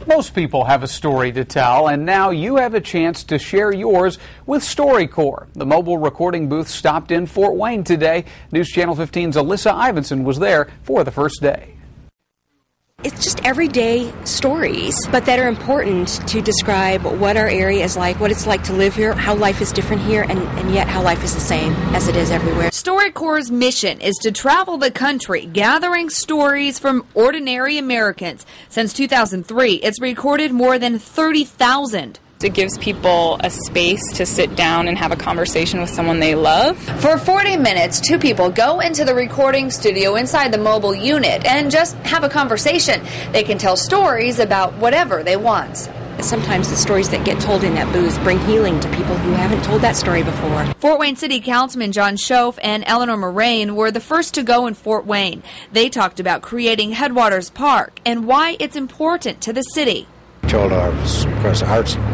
Most people have a story to tell, and now you have a chance to share yours with StoryCorps. The mobile recording booth stopped in Fort Wayne today. News Channel 15's Alyssa Ivinson was there for the first day. It's just everyday stories, but that are important to describe what our area is like, what it's like to live here, how life is different here, and yet how life is the same as it is everywhere. StoryCorps' mission is to travel the country, gathering stories from ordinary Americans. Since 2003, it's recorded more than 30,000. It gives people a space to sit down and have a conversation with someone they love. For 40 minutes, two people go into the recording studio inside the mobile unit and just have a conversation. They can tell stories about whatever they want. Sometimes the stories that get told in that booth bring healing to people who haven't told that story before. Fort Wayne City Councilman John Schoaf and Eleanor Moraine were the first to go in Fort Wayne. They talked about creating Headwaters Park and why it's important to the city. Told our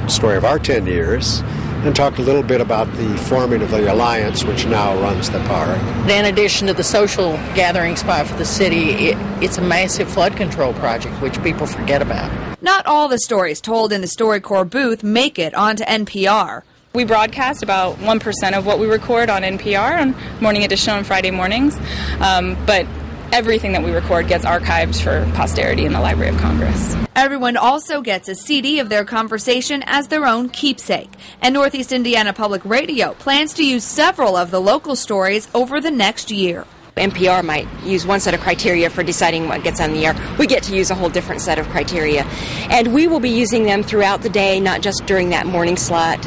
story of our 10 years and talked a little bit about the forming of the Alliance, which now runs the park. In addition to the social gathering spot for the city, it's a massive flood control project, which people forget about. Not all the stories told in the StoryCorps booth make it onto NPR. We broadcast about 1% of what we record on NPR on Morning Edition on Friday mornings, but everything that we record gets archived for posterity in the Library of Congress. Everyone also gets a CD of their conversation as their own keepsake. And Northeast Indiana Public Radio plans to use several of the local stories over the next year. NPR might use one set of criteria for deciding what gets on the air. We get to use a whole different set of criteria. And we will be using them throughout the day, not just during that morning slot,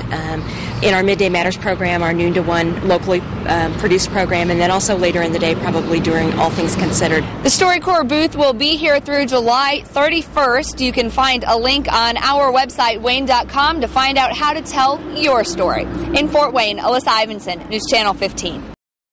in our Midday Matters program, our noon to 1 locally produced program, and then also later in the day, probably during All Things Considered. The StoryCorps booth will be here through July 31st. You can find a link on our website, wayne.com, to find out how to tell your story. In Fort Wayne, Alyssa Ivinson, News Channel 15.